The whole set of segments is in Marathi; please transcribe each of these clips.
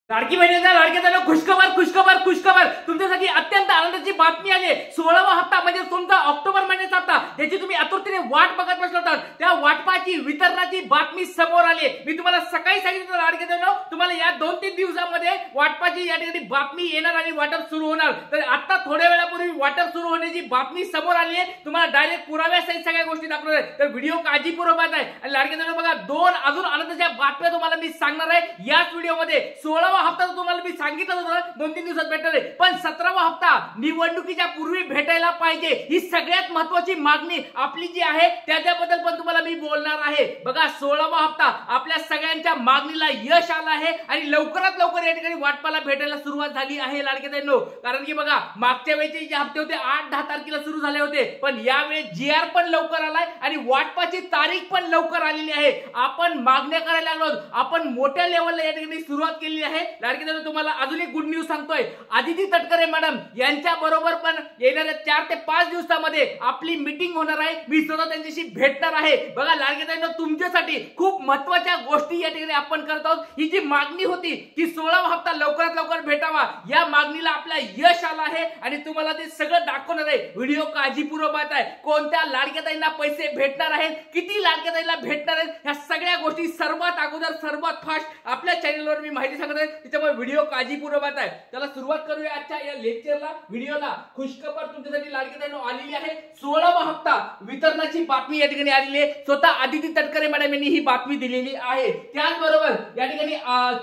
लाडकी बहिणींना लाडक्याला खुशखबर खुशखबर खुशखबर तुमच्यासाठी अत्यंत आनंदाची बातमी आली आहे। 16वा हप्ता म्हणजे तुमचा ऑक्टोबर महिन्याचा हप्ता, याची तुम्ही आतुरतेने वाट बघत बसला होता, त्या वाटपाची वितरणाची बातमी समोर आली। मी तुम्हाला सकाळी सांगितलं लाडक्याला तुम्हाला या 2-3 दिवसांमध्ये वाटपाची या ठिकाणी बातमी येणार आणि वाटप सुरू होणार। तर आता थोड्या वेळापूर्वी वाटप सुरू होण्याची बातमी समोर आली आहे। तुम्हाला डायरेक्ट पुराव्यासहित सगळ्या गोष्टी दाखवणार आहे, तर व्हिडिओ काळजीपूर्वक पाहताय। आणि लाडक्याला बघा, 2 अजून आनंदाच्या बातम्या तुम्हाला मी सांगणार आहे याच व्हिडिओमध्ये। 16वा हप्ता तुम्हाला मी सांगितलं होतं 2-3 दिवसात भेटणार आहे, पण 17वा हप्ता निवडणुकीच्या पूर्वी भेटायला पाहिजे, ही सगळ्यात महत्त्वाची मागणी आपली जी आहे त्याबद्दल पण तुम्हाला मी बोलणार आहे। बघा, 16वा हप्ता आपल्या सगळ्यांच्या मागणीला यश आलं आहे आणि लवकरात लवकर या ठिकाणी वाटपाला भेटायला सुरुवात झाली आहे लाडक्यानो। कारण की बघा, मागच्या वेळेचे जे हप्ते होते 8-10 तारखेला सुरू झाले होते, पण यावेळी जीआर पण लवकर आलाय आणि वाटपाची तारीख पण लवकर आलेली आहे। आपण मागण्या करायला लागलो, आपण मोठ्या लेवलला या ठिकाणी सुरुवात केली आहे लाडक्यानो। तुम्हाला अजून एक गुड न्यूज सांगतोय, आदिती तटकरे मॅडम यांच्या बरोबर पण येणाऱ्या 4 ते 5 दिवसामध्ये आपली मीटिंग होणार आहे। मी स्वतः त्यांच्याशी भेटणार आहे। बघा लाडक्यानो, तुमच्यासाठी खूप महत्त्वाच्या गोष्टी या ठिकाणी आपण करत आहोत। ही जी मागणी होती की 16वा हप्ता लवकरात लवकर भेटावा, या मागणीला आपला यश आला आहे आणि तुम्हाला ते सगळं दाखवणार आहे। व्हिडिओ काळजीपूर्वक पाहताय, कोणत्या लाडक्याताईंना पैसे भेटणार आहेत, किती लाडक्याताईंना भेटणार आहेत, ह्या सगळ्या गोष्टी सर्वात अगोदर सर्वात फास्ट आपल्या चॅनलवर मी माहिती सांगत आहे, त्याच्यामुळे व्हिडिओ काळजीपूर्वक पाहताय। चला सुरुवात करूया आजच्या या लेक्चरला, व्हिडिओला। खुशखबर तुमच्यासाठी लाडक्याताईंनो आलेली आहे, 16वा हप्ता वितरणाची बातमी या ठिकाणी आलेली आहे। स्वतः आदिती तटकरे मॅडम यांनी ही बातमी दिलेली आहे। त्याचबरोबर या ठिकाणी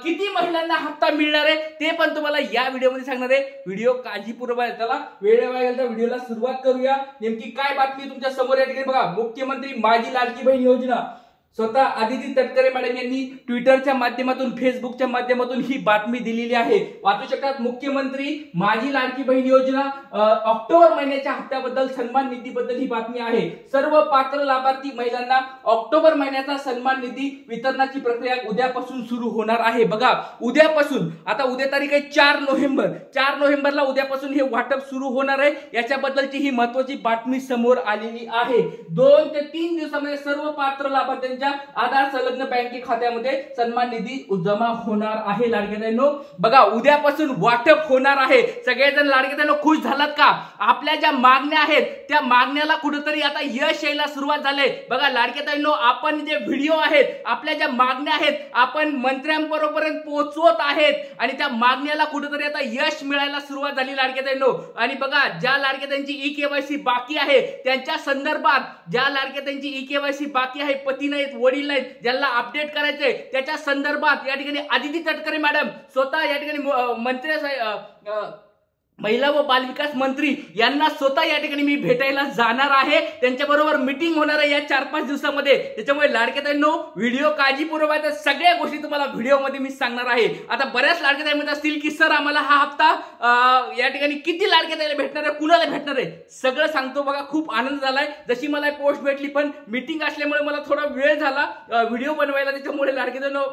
किती महिलांना हप्ता मिळणार आहे ते पण तुम्हाला या व्हिडिओमध्ये सांगणार आहे। व्हिडिओ काळजीपूर्वक पाहा। चला वेळ वाया व्हिडिओला सुरुवात करूया। नेमकी काय बातमी तुमच्या समोर या ठिकाणी बघा, मुख्यमंत्री माझी लाडकी बहीण योजना, स्वतः आदिती तटकरे मॅडम यांनी ट्विटरच्या माध्यमातून फेसबुकच्या माध्यमातून ही बातमी दिलेली आहे। वाचू शकतात, मुख्यमंत्री माझी लाडकी बहीण योजना ऑक्टोबर महिन्याच्या हप्त्याबद्दल सन्मान निधीबद्दल ही बातमी आहे। सर्व पात्र लाभार्थी महिलांना ऑक्टोबर महिन्याचा सन्मान निधी वितरणाची प्रक्रिया उद्यापासून सुरू होणार आहे। बघा, उद्यापासून, आता उद्या तारीख आहे 4 नोव्हेंबर, 4 नोव्हेंबरला उद्यापासून हे वाटप सुरू होणार आहे। याच्याबद्दलची ही महत्त्वाची बातमी समोर आलेली आहे। 2 ते 3 दिवसांमध्ये सर्व पात्र लाभार्थ्यांच्या आधार संलग्न बँके खात्यामध्ये सन्मान निधी जमा होणार आहे लाडक्यानो। बघा, उद्यापासून वाटप होणार आहे। सगळेजण लाडक्यानो खुश झालात का? आपल्या ज्या मागण्या आहेत त्या मागण्याला कुठेतरी आता यश यायला सुरुवात झाले। बघा लाडक्यानो, आपण जे व्हिडिओ आहेत, आपल्या ज्या मागण्या आहेत, आपण मंत्र्यांबरोबर पोहोचवत आहेत आणि त्या मागण्याला कुठेतरी आता यश मिळायला सुरुवात झाली लाडक्यानो। आणि बघा, ज्या लाडक्याची ई-केवायसी बाकी आहे त्यांच्या संदर्भात, ज्या लाडक्याची ई-केवायसी बाकी आहे, पती नाही, वडील नाहीत, ज्यांना अपडेट करायचंय, त्याच्या संदर्भात या ठिकाणी आदिती तटकरे मॅडम स्वतः या ठिकाणी मंत्री महिला व बालविकास मंत्री यांना स्वतः या ठिकाणी मी भेटायला जाणार आहे। त्यांच्याबरोबर मीटिंग होणार आहे या 4-5 दिवसामध्ये। त्याच्यामुळे लाडक्याताईंनो व्हिडिओ काळजीपूर्वक पाहता, सगळ्या गोष्टी तुम्हाला व्हिडिओमध्ये मी सांगणार आहे। आता बऱ्याच लाडक्याताई म्हणत असतील की सर आम्हाला हा हप्ता या ठिकाणी किती लाडक्याताईला भेटणार आहे, कुणाला भेटणार आहे, सगळं सांगतो। बघा, खूप आनंद झालाय, जशी मला पोस्ट भेटली, पण मीटिंग असल्यामुळे मला थोडा वेळ झाला व्हिडिओ बनवायला, त्याच्यामुळे लाडक्याताईंनो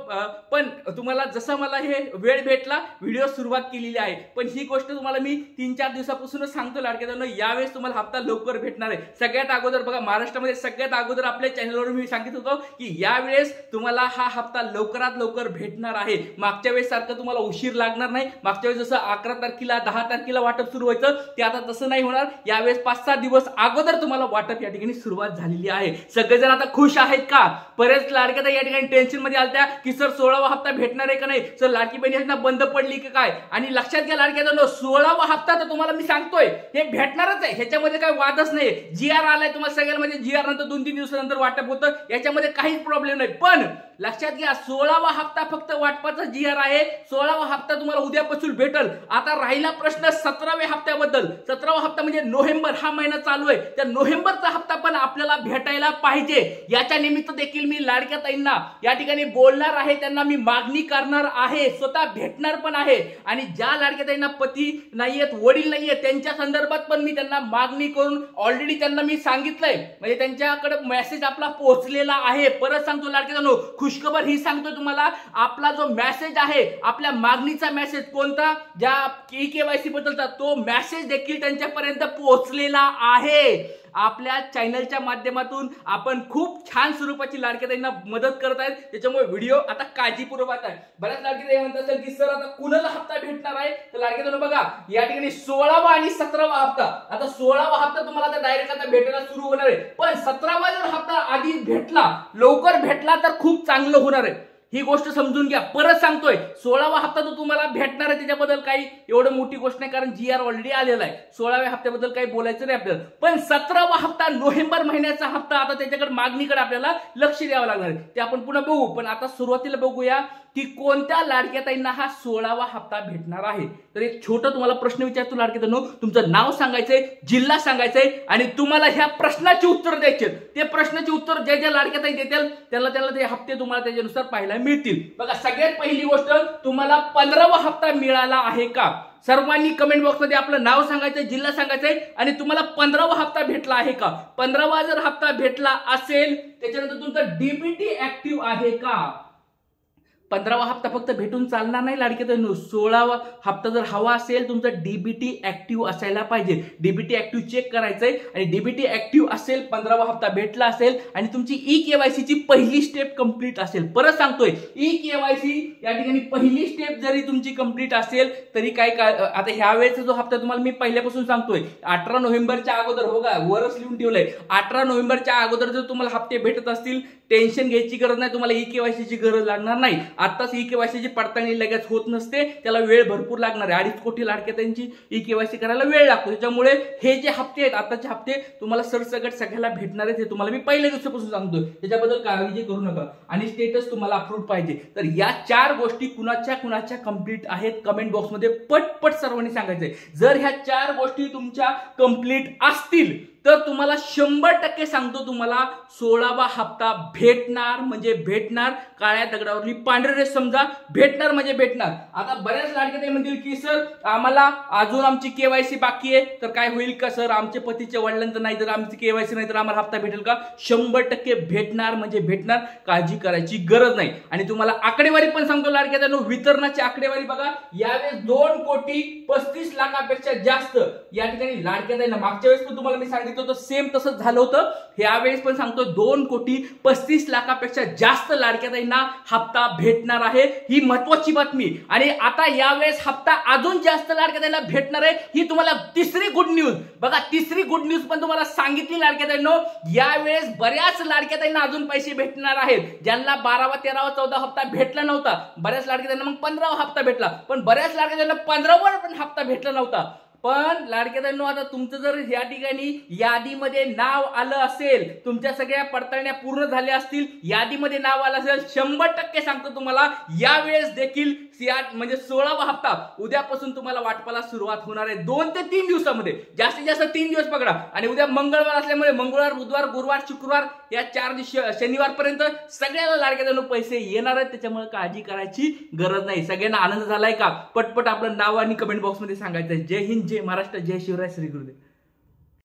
पण तुम्हाला जसा मला हे वेळ भेटला व्हिडिओ सुरुवात केलेली आहे। पण ही गोष्ट तुम्हाला मी 3-4 दिवसापासूनच सांगतो लाडक्यानो, यावेळेस तुम्हाला हप्ता लवकर भेटणार आहे। सगळ्यात अगोदर बघा, महाराष्ट्रामध्ये सगळ्यात अगोदर आपल्या चॅनलवर मी सांगितलं होतं की यावेळेस तुम्हाला हा हप्ता लवकरात लवकर भेटणार आहे। मागच्या वेळेस सारखं तुम्हाला उशीर लागणार नाही। मागच्या वेळेस जसं 11 तारखेला 10 तारखेला वाटप सुरू व्हायचं, ते आता तसं नाही होणार। यावेळेस 5-6 दिवस अगोदर तुम्हाला वाटप या ठिकाणी सुरुवात झालेली आहे। सगळेजण आता खुश आहेत का? बरेच लाडक्याताई या ठिकाणी टेन्शन मध्ये आलत्या की सर 16वा हप्ता भेटणार आहे का नाही, सर लाडकी बहीण योजना बंद पडली की काय? आणि लक्षात घ्या लाडक्याताईंनो, 16वा हप्ता तर तुम्हाला मी सांगतोय हे भेटणारच आहे, ह्याच्यामध्ये काही वादच नाही। जीआर आलाय तुम्हाला सगळ्यांना, म्हणजे जीआर नंतर 2-3 दिवसानंतर वाटप होतं, याच्यामध्ये काहीच प्रॉब्लेम नाही। पण लक्षात घ्या, 16वा हप्ता फक्त वाटपाचा जीआर आहे। 16वा हप्ता तुम्हाला उद्यापासून भेटल। आता राहिला प्रश्न 17व्या हप्त्याबद्दल। 17वा हप्ता म्हणजे नोव्हेंबर हा महिना चालू आहे, त्या नोव्हेंबरचा हप्ता पण आपल्याला भेटायला पाहिजे। याच्या निमित्त देखील मी लाडक्याताईंना या ठिकाणी बोलणार आहे, त्यांना मी मागणी करणार आहे, स्वतः भेटणार पण आहे। आणि ज्या लाडक्याताईंना पती नाहीयेत, वडील नाहीयेत, त्यांच्या संदर्भात पण मी त्यांना मागणी करून ऑलरेडी त्यांना मी सांगितलंय, म्हणजे त्यांच्याकडे मेसेज आपला पोहोचलेला आहे। परत सांगतो लाडक्याताईंनो, खुशखबर ही सांगतो तुम्हाला, आपला जो मेसेज आहे, आपल्या मागणीचा मेसेज कोणता, ज्या ई-केवायसी बद्दलचा, तो मेसेज देखील त्यांच्यापर्यंत पोहोचलेला आहे। आपल्या चॅनलच्या माध्यमातून आपण खूप छान स्वरूपाची लाडक्या ताईंना मदत करत आहेत, त्याच्यामुळे व्हिडिओ आता काळजीपूर्वक आहे. बऱ्याच लाडक्या ताई म्हणत असेल की सर आता कुणाला हप्ता भेटणार आहे, तर लाडक्या ताईंनो बघा या ठिकाणी 16वा आणि 17वा हप्ता. आता 16वा हप्ता तुम्हाला आता डायरेक्ट आता भेटायला सुरू होणार आहे, पण 17वा जर हप्ता आधी भेटला, लवकर भेटला तर खूप चांगलं होणार आहे. ही गोष्ट समजून घ्या. परत सांगतोय 16वा हप्ता तो तुम्हाला भेटणार आहे, त्याच्याबद्दल काही एवढं मोठी गोष्ट नाही, कारण GR ऑलरेडी आलेला आहे. 16व्या हप्त्याबद्दल काही बोलायचं नाही आपल्याला. पण 17वा हप्ता नोव्हेंबर महिन्याचा हप्ता, आता त्याच्याकडे मागणीकडे आपल्याला लक्ष द्यावं लागणार आहे, ते आपण पुन्हा बघू. पण आता सुरुवातीला बघूया की कोणत्या लाडक्या ताईंना हा 16वा हप्ता भेटणार आहे. तर एक छोटा तुम्हाला प्रश्न विचारतो लाडक्या ताईंनो, तुमचं नाव सांगायचंय, जिल्हा सांगायचंय आणि तुम्हाला ह्या प्रश्नाची उत्तर द्यायचे. ते प्रश्नाची उत्तर ज्या ज्या लाडक्या ताई देतील त्याला ते हप्ते तुम्हाला त्याच्यानुसार पाहायला मिळतील. बघा सगळ्यात पहिली गोष्ट, तुम्हाला 15वा हप्ता मिळाला आहे का? सर्वांनी कमेंट बॉक्समध्ये आपलं नाव सांगायचंय, जिल्हा सांगायचंय आणि तुम्हाला 15वा हप्ता भेटला आहे का? 15वा जर हप्ता भेटला असेल त्याच्यानंतर तुमचा डीबीटी ऍक्टिव्ह आहे का? 15वा हप्ता फक्त भेटून चालणार नाही लाडके ताईंनो, 16वा हप्ता जर हवा असेल तुमचा डीबीटी ऍक्टिव्ह असायला पाहिजे. डीबीटी ऍक्टिव्ह चेक करायचंय आणि डीबीटी ऍक्टिव्ह असेल, 15वा हप्ता भेटला असेल आणि तुमची ई-केवायसी ची पहिली स्टेप कंप्लीट असेल. परत सांगतोय, ई-केवायसी या ठिकाणी पहिली स्टेप जरी तुमची कंप्लीट असेल तरी काय आता ह्या वेळेचा जो हप्ता तुम्हाला मी पहिल्यापासून सांगतोय 18 नोव्हेंबरच्या अगोदर, हो का वरच लिहून ठेवलंय, 18 नोव्हेंबरच्या अगोदर जर तुम्हाला हप्ते भेटत असतील टेन्शन घ्यायची गरज नाही, तुम्हाला ई-केवायसी ची गरज लागणार नाही. आताच ई-केवायसी ची पडताळणी लगेच होत नसते, त्याला वेळ भरपूर लागणार आहे. 2.5 कोटी लाडक्या ताईंची ई-केवायसी करायला वेळ लागतो. त्याच्यामुळे हे जे हप्ते आहेत आताचे हप्ते तुम्हाला सरसकट सगळ्याला भेटणार आहेत, हे तुम्हाला मी पहिल्या दिवसापासून सांगतोय, त्याच्याबद्दल काळजी करू नका. आणि स्टेटस तुम्हाला अप्रूव्ह पाहिजे. तर या 4 गोष्टी कुणाच्या कंप्लीट आहेत कमेंट बॉक्समध्ये पटपट सर्वांनी सांगायचंय. जर ह्या 4 गोष्टी तुमच्या कंप्लीट असतील तर तुम्हाला 100% सांगतो, तुम्हाला 16वा हप्ता भेटणार म्हणजे भेटणार. काळ्या दगडावरली पांढरी रेष समजा, भेटणार म्हणजे भेटणार. आता बऱ्याच लाडके ते म्हणतील की सर आम्हाला अजून आमची केवायसी बाकी आहे, तर काय होईल का सर? आमचे पतीच्या वडिलांचं नाही, तर आमची केवायसी नाही तर आम्हाला हप्ता भेटेल का? 100% भेटणार म्हणजे भेटणार, काळजी करायची गरज नाही. आणि तुम्हाला आकडेवारी पण सांगतो लाडक्या ताईंनो, वितरणाची आकडेवारी बघा, यावेळेस 2,35,00,000पेक्षा जास्त या ठिकाणी लाडक्या ताईंना. मागच्या वेळेस पण तुम्हाला मी सांगितलं होतं सेम तसंच झालं होतं. यावेळेस पण सांगतो 2,35,00,000पेक्षा जास्त लाडक्या ताईंना हप्ता भेटणार आहे. ही महत्वाची बातमी. आणि आता यावेळेस हप्ता अजून जास्त लाडक्या ताईंना भेटणार आहे. ही तुम्हाला तिसरी गुड न्यूज. बघा तिसरी गुड न्यूज पण तुम्हाला सांगितली लाडक्या ताईंनो, यावेळेस बऱ्याच लाडक्या ताईंना अजून पैसे भेटणार आहेत. ज्यांना 12वा 13वा 14वा हप्ता भेटला नव्हता, बऱ्याच लाडक्या ताईंना मग 15वा हप्ता भेटला, पण बऱ्याच लाडक्या ताईंना 15वा पण हप्ता भेटला नव्हता. पण लाडक्या ताईंनो, आता तुमचं जर या ठिकाणी यादीमध्ये नाव आलं असेल, तुमच्या सगळ्या पडताळण्या पूर्ण झाल्या असतील, यादीमध्ये नाव आलं असेल, 100% सांगतो तुम्हाला यावेळेस देखील म्हणजे 16वा हप्ता उद्यापासून तुम्हाला वाटपाला सुरुवात होणार आहे. 2 ते 3 दिवसामध्ये, जास्तीत जास्त 3 दिवस पकडा. आणि उद्या मंगळवार असल्यामुळे मंगळवार, बुधवार, गुरुवार, शुक्रवार या 4 दिवशी शनिवारपर्यंत सगळ्याला लाडक्या ताईंनो पैसे येणार आहेत. त्याच्यामुळे काळजी करायची गरज नाही. सगळ्यांना आनंद झालाय का? पटपट आपलं नाव आणि कमेंट बॉक्समध्ये सांगायचं. जय हिंद, जय महाराष्ट्र, जय शिवराय, श्री गुरुदेव.